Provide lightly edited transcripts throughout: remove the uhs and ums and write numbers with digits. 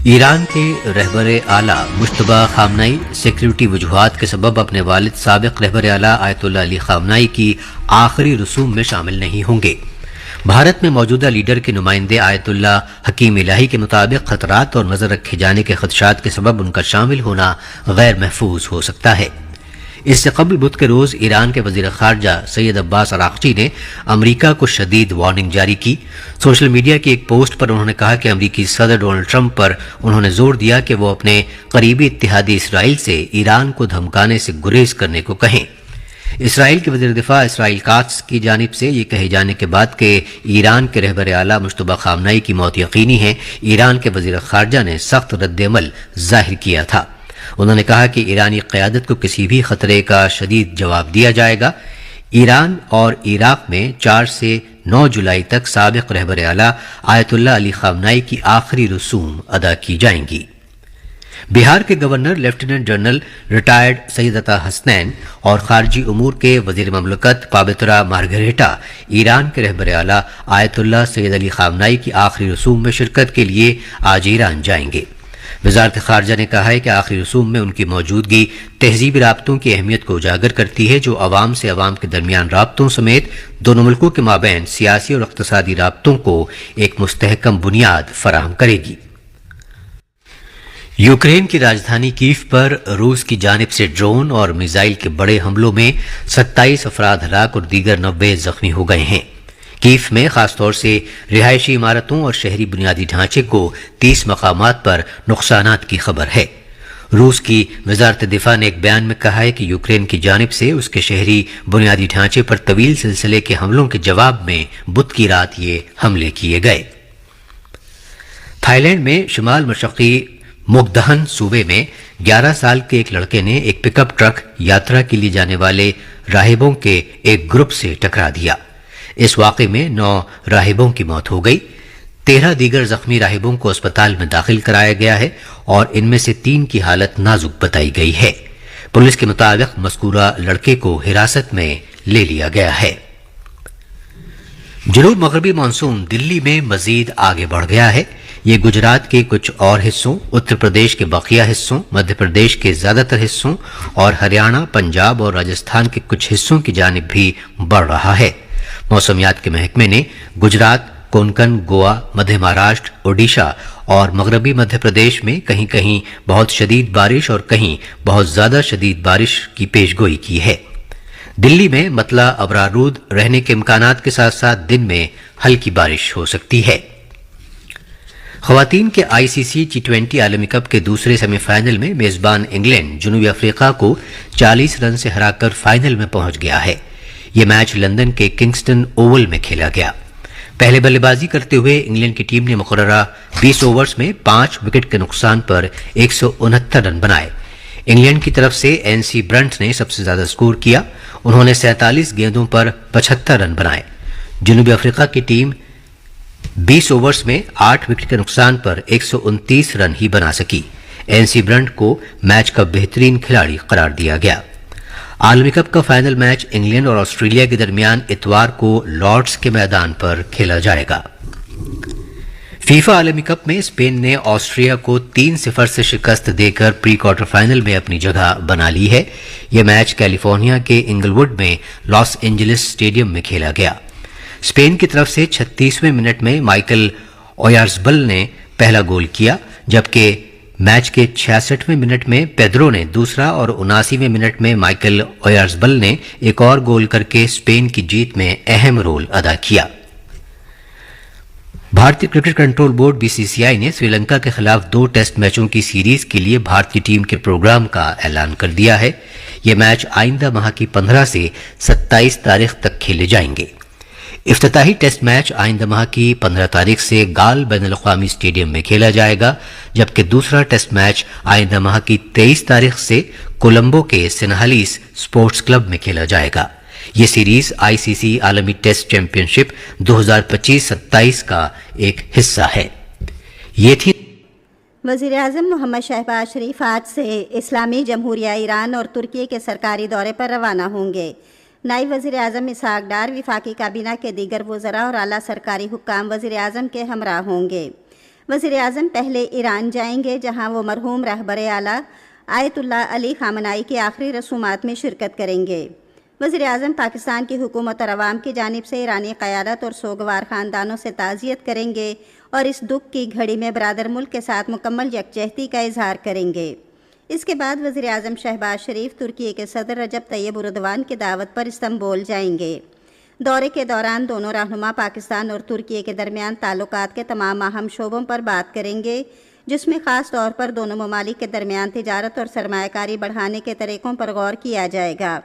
Iran के रहबर आला Mushtaba खामनाई security वजूहात के सबब अपने वालिद साबिक रहबर आला आयतुल्लाह अली खामनाई की आखिरी रसूम में शामिल नहीं होंगे। भारत में मौजूदा लीडर के नुमाइंदे आयतुल्लाह हकीम इलाही के मुताबिक खतरात और नजर रखे जाने के खदशात के सबब उनका शामिल होना गैर महफूज हो सकता है। इससे कबल बुध के रोज ईरान के वजीर खारजा सैयद अब्बास अराक्ची ने अमरीका को शदीद वार्निंग जारी की। सोशल मीडिया की एक पोस्ट पर उन्होंने कहा कि अमरीकी सदर डोनाल्ड ट्रंप पर उन्होंने जोर दिया कि वो अपने करीबी इत्तेहादी इसराइल से ईरान को धमकाने से गुरेज करने को कहें। इसराइल के वज़ीर दिफा इसराइल कात्स की जानिब से ये कहे जाने के बाद कि ईरान के रहबर आला मुश्तबा खामनाई की मौत यकीनी है, ईरान के वज़ीर खारजा ने सख्त रद्द-ए-अमल जाहिर किया था। उन्होंने कहा कि ईरानी क़यादत को किसी भी खतरे का शदीद जवाब दिया जाएगा। ईरान और इराक में 4 से 9 जुलाई तक साबिक रहबर आला आयतुल्लाह अली खामनाई की आखिरी रसूम अदा की जाएंगी। बिहार के governor lieutenant general retired Syed अता हसनैन और खारजी उमूर के वजीर ममलकत पाबित्रा मार्गरेटा ईरान के रहबर आला आयतुल्लाह सैयद अली खामनाई की आखिरी रसूम में शिरकत के लिए आज ईरान जाएंगे। वजारत खारजा ने कहा है कि आखिरी रसूम में उनकी मौजूदगी तहजीबी राब्तों की अहमियत को उजागर करती है, जो अवाम से अवाम के दरमियान राब्तों समेत दोनों मुल्कों के माबैन सियासी और इक़्तिसादी राब्तों को एक मुस्तहकम बुनियाद फराहम करेगी। यूक्रेन की राजधानी कीव पर रूस की जानिब से ड्रोन और मिसाइल के बड़े हमलों में 27 अफराद हलाक और दीगर 90 जख्मी हो गए हैं। कीव में खासतौर से रिहायशी इमारतों और शहरी बुनियादी ढांचे को 30 मकामात पर नुकसानात की खबर है। रूस की वजारत दिफा ने एक बयान में कहा है कि यूक्रेन की जानिब से उसके शहरी बुनियादी ढांचे पर तवील सिलसिले के हमलों के जवाब में बुध की रात ये हमले किए गए। थाईलैंड में शुमाल मशरक़ी मुकदहन सूबे में 11 साल के एक लड़के ने एक पिकअप ट्रक यात्रा के लिए जाने वाले राहिबों के एक ग्रुप से टकरा दिया। इस वाक़े में 9 राहिबों की मौत हो गई। 13 दीगर जख्मी राहिबों को अस्पताल में दाखिल कराया गया है और इनमें से 3 की हालत नाजुक बताई गई है। पुलिस के मुताबिक मज़कूरा लड़के को हिरासत में ले लिया गया है। जनूब मगरबी मानसून दिल्ली में मजीद आगे बढ़ गया है। ये गुजरात के कुछ और हिस्सों, उत्तर प्रदेश के बकिया हिस्सों, मध्य प्रदेश के ज्यादातर हिस्सों और हरियाणा, पंजाब और राजस्थान के कुछ हिस्सों की जानिब भी बढ़ रहा है। मौसमियात के महकमे ने गुजरात, कोंकण, गोवा, मध्य महाराष्ट्र, ओडिशा और मगरबी मध्य प्रदेश में कहीं कहीं बहुत शदीद बारिश और कहीं बहुत ज्यादा शदीद बारिश की पेशगोई की है। दिल्ली में मतला अबरारूद रहने के इम्कानात के साथ साथ दिन में हल्की बारिश हो सकती है। ख़वातीन के आईसीसी T20 आलमी कप के दूसरे सेमीफाइनल में मेजबान इंग्लैंड जनूबी अफ्रीका को 40 रन से हराकर फाइनल में पहुंच गया है। यह मैच लंदन के किंगस्टन ओवल में खेला गया। पहले बल्लेबाजी करते हुए इंग्लैंड की टीम ने मुकर्ररा 20 ओवर्स में 5 विकेट के नुकसान पर 169 रन बनाए। इंग्लैंड की तरफ से एनसी ब्रंट ने सबसे ज्यादा स्कोर किया। उन्होंने 47 गेंदों पर 75 रन बनाए। जनूबी अफ्रीका की टीम 20 ओवर्स में 8 विकेट के नुकसान पर 129 रन ही बना सकी। एनसी ब्रंट को मैच का बेहतरीन खिलाड़ी करार दिया गया। आलमी कप का फाइनल मैच इंग्लैंड और ऑस्ट्रेलिया के दरमियान इतवार को लॉर्ड्स के मैदान पर खेला जाएगा। फीफा आलमी कप में स्पेन ने ऑस्ट्रिया को 3-0 से शिकस्त देकर प्री क्वार्टर फाइनल में अपनी जगह बना ली है। यह मैच कैलिफोर्निया के इंगलवुड में लॉस एंजलिस स्टेडियम में खेला गया। स्पेन की तरफ से 36वें मिनट में माइकल ओयार्ज़बल ने पहला गोल किया, जबकि मैच के 66वें मिनट में पेद्रो ने दूसरा और 79वें मिनट में माइकल ओयार्ज़बल ने एक और गोल करके स्पेन की जीत में अहम रोल अदा किया। भारतीय क्रिकेट कंट्रोल बोर्ड बीसीसीआई ने श्रीलंका के खिलाफ 2 टेस्ट मैचों की सीरीज के लिए भारतीय टीम के प्रोग्राम का ऐलान कर दिया है। ये मैच आइंदा माह की 15 से 27 तारीख तक खेले जाएंगे। इफ्तिताही टेस्ट मैच आइंदा माह की 15 तारीख से गाल बैनुल-अक़वामी स्टेडियम में खेला जाएगा, जबकि दूसरा टेस्ट मैच आइंदा माह की 23 तारीख से कोलंबो के सिनहालीस स्पोर्ट्स क्लब में खेला जाएगा। ये सीरीज आईसीसी आलमी टेस्ट चैंपियनशिप 2025-27 का एक हिस्सा है। ये थी वज़ीर आज़म मोहम्मद शहबाज शरीफ आज से इस्लामी जमहूरिया ईरान और तुर्की के सरकारी दौरे पर रवाना होंगे। नायब वज़ीर आज़म इसहाक डार वफाकी काबीना के दीगर वज़रा और आला सरकारी हुक्काम वज़ीर आज़म के हमरा होंगे। وزیر اعظم پہلے ایران جائیں گے، جہاں وہ مرحوم رہبر اعلیٰ آیت اللہ علی خامنائی کی آخری رسومات میں شرکت کریں گے۔ وزیر اعظم پاکستان کی حکومت اور عوام کی جانب سے ایرانی قیادت اور سوگوار خاندانوں سے تعزیت کریں گے اور اس دکھ کی گھڑی میں برادر ملک کے ساتھ مکمل یکجہتی کا اظہار کریں گے۔ اس کے بعد وزیر اعظم شہباز شریف ترکی کے صدر رجب طیب اردوان کی دعوت پر استنبول جائیں گے۔ دورے کے دوران دونوں رہنما پاکستان اور ترکی کے درمیان تعلقات کے تمام اہم شعبوں پر بات کریں گے، جس میں خاص طور پر دونوں ممالک کے درمیان تجارت اور سرمایہ کاری بڑھانے کے طریقوں پر غور کیا جائے گا۔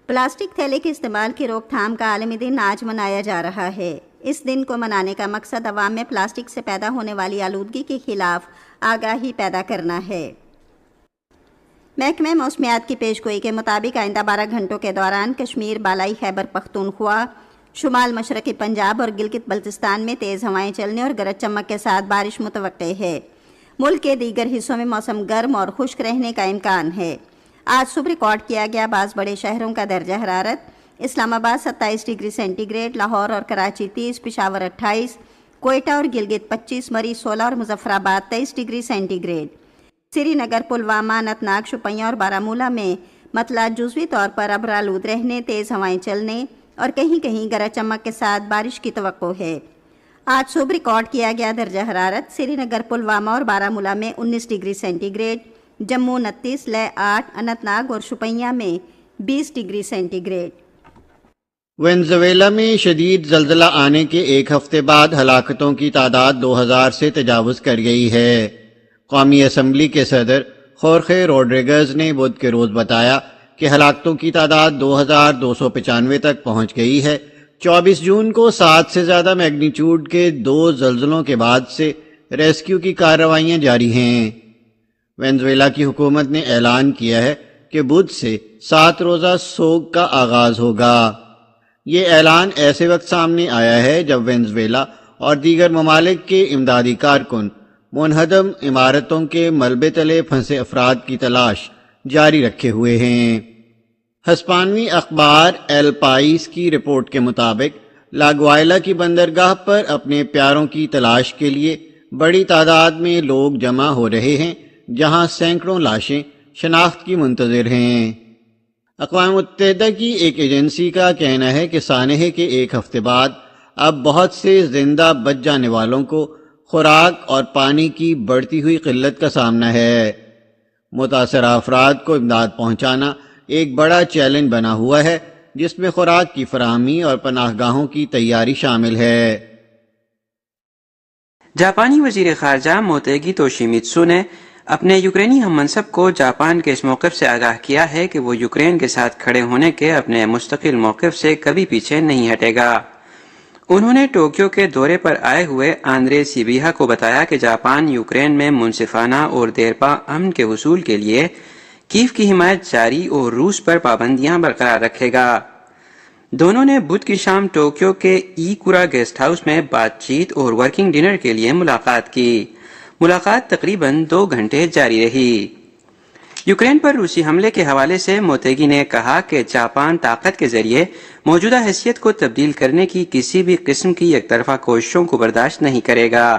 پلاسٹک تھیلے کے استعمال کی روک تھام کا عالمی دن آج منایا جا رہا ہے۔ اس دن کو منانے کا مقصد عوام میں پلاسٹک سے پیدا ہونے والی آلودگی کے خلاف آگاہی پیدا کرنا ہے۔ محکمہ موسمیات کی پیشگوئی کے مطابق آئندہ 12 گھنٹوں کے دوران کشمیر، بالائی خیبر پختونخوا، شمال مشرقی پنجاب اور گلگت بلتستان میں تیز ہوائیں چلنے اور گرج چمک کے ساتھ بارش متوقع ہے۔ ملک کے دیگر حصوں میں موسم گرم اور خشک رہنے کا امکان ہے۔ آج صبح ریکارڈ کیا گیا بعض بڑے شہروں کا درجہ حرارت: اسلام آباد 27 ڈگری سینٹی گریڈ، لاہور اور کراچی 30، پشاور 28، کوئٹہ اور گلگت 25، مری 16 اور مظفر آباد 23 ڈگری سینٹی گریڈ۔ سری نگر، پلوامہ، اننت ناگ، شوپیاں اور بارہمولہ میں مطلع جزوی طور پر ابرآلود رہنے، تیز ہوائیں چلنے اور کہیں کہیں گرج چمک کے ساتھ بارش کی توقع ہے۔ آج صبح ریکارڈ کیا گیا درجہ حرارت: سری نگر، پلوامہ اور بارہمولہ میں 19 ڈگری سینٹی گریڈ، جموں 29، لے 8، اننت ناگ اور شوپیاں میں 20 ڈگری سینٹی گریڈ۔ وینزویلا میں شدید زلزلہ آنے کے ایک ہفتے بعد ہلاکتوں کی تعداد 2000 سے تجاوز کر گئی ہے۔ قومی اسمبلی کے صدر خورخے روڈریگز نے بدھ کے روز بتایا کہ ہلاکتوں کی تعداد 2295 تک پہنچ گئی ہے۔ 24 جون کو 7 سے زیادہ میگنیچیوڈ کے 2 زلزلوں کے بعد سے ریسکیو کی کارروائیاں جاری ہیں۔ وینزویلا کی حکومت نے اعلان کیا ہے کہ بدھ سے 7 روزہ سوگ کا آغاز ہوگا۔ یہ اعلان ایسے وقت سامنے آیا ہے جب وینزویلا اور دیگر ممالک کے امدادی کارکن منہدم عمارتوں کے ملبے تلے پھنسے افراد کی تلاش جاری رکھے ہوئے ہیں۔ ہسپانوی اخبار ایل پائیس کی رپورٹ کے مطابق لاگوائلا کی بندرگاہ پر اپنے پیاروں کی تلاش کے لیے بڑی تعداد میں لوگ جمع ہو رہے ہیں، جہاں سینکڑوں لاشیں شناخت کی منتظر ہیں۔ اقوام متحدہ کی ایک ایجنسی کا کہنا ہے کہ سانحے کے ایک ہفتے بعد اب بہت سے زندہ بچ جانے والوں کو خوراک اور پانی کی بڑھتی ہوئی قلت کا سامنا ہے۔ متاثرہ افراد کو امداد پہنچانا ایک بڑا چیلنج بنا ہوا ہے، جس میں خوراک کی فراہمی اور پناہ گاہوں کی تیاری شامل ہے۔ جاپانی وزیر خارجہ موتیگی توشیمیتسو نے اپنے یوکرینی ہم منصب کو جاپان کے اس موقف سے آگاہ کیا ہے کہ وہ یوکرین کے ساتھ کھڑے ہونے کے اپنے مستقل موقف سے کبھی پیچھے نہیں ہٹے گا۔ انہوں نے ٹوکیو کے دورے پر آئے ہوئے آندرے سیبیہا کو بتایا کہ جاپان یوکرین میں منصفانہ اور دیرپا امن کے حصول کے لیے کیف کی حمایت جاری اور روس پر پابندیاں برقرار رکھے گا۔ دونوں نے بدھ کی شام ٹوکیو کے ایکورا گیسٹ ہاؤس میں بات چیت اور ورکنگ ڈنر کے لیے ملاقات کی۔ ملاقات تقریباً 2 گھنٹے جاری رہی۔ یوکرین پر روسی حملے کے حوالے سے موتیگی نے کہا کہ جاپان طاقت کے ذریعے موجودہ حیثیت کو تبدیل کرنے کی کسی بھی قسم کی یک طرفہ کوششوں کو برداشت نہیں کرے گا۔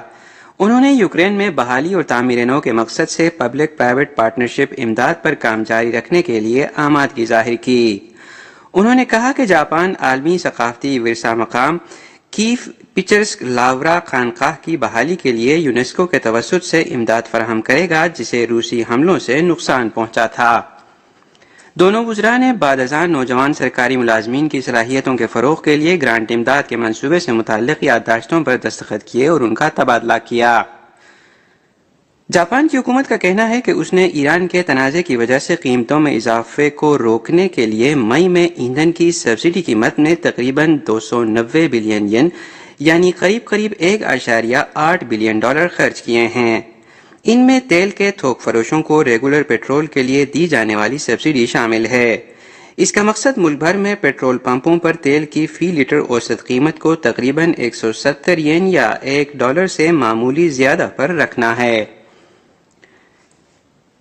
انہوں نے یوکرین میں بحالی اور تعمیر نو کے مقصد سے پبلک پرائیویٹ پارٹنرشپ امداد پر کام جاری رکھنے کے لیے آمادگی ظاہر کی۔ انہوں نے کہا کہ جاپان عالمی ثقافتی ورثہ مقام کیف پچرسک لاورا خانقاہ کی بحالی کے لیے یونیسکو کے توسط سے امداد فراہم کرے گا، جسے روسی حملوں سے نقصان پہنچا تھا۔ دونوں وزراء نے بعد ازاں نوجوان سرکاری ملازمین کی صلاحیتوں کے فروغ کے لیے گرانٹ امداد کے منصوبے سے متعلق یادداشتوں پر دستخط کیے اور ان کا تبادلہ کیا۔ جاپان کی حکومت کا کہنا ہے کہ اس نے ایران کے تنازع کی وجہ سے قیمتوں میں اضافے کو روکنے کے لیے مئی میں ایندھن کی سبسڈی قیمت میں تقریباً 290 بلین ین یعنی قریب 1.8 بلین ڈالر خرچ کیے ہیں۔ ان میں تیل کے تھوک فروشوں کو ریگولر پیٹرول کے لیے دی جانے والی سبسڈی شامل ہے۔ اس کا مقصد ملک بھر میں پیٹرول پمپوں پر تیل کی فی لیٹر اوسط قیمت کو تقریباً 170 ین یا $1 سے معمولی زیادہ پر رکھنا ہے۔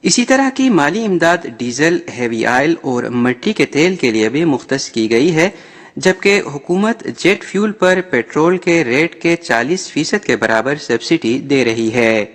اسی طرح کی مالی امداد ڈیزل، ہیوی آئل اور مٹی کے تیل کے لیے بھی مختص کی گئی ہے، جبکہ حکومت جیٹ فیول پر پیٹرول کے ریٹ کے 40% کے برابر سبسڈی دے رہی ہے۔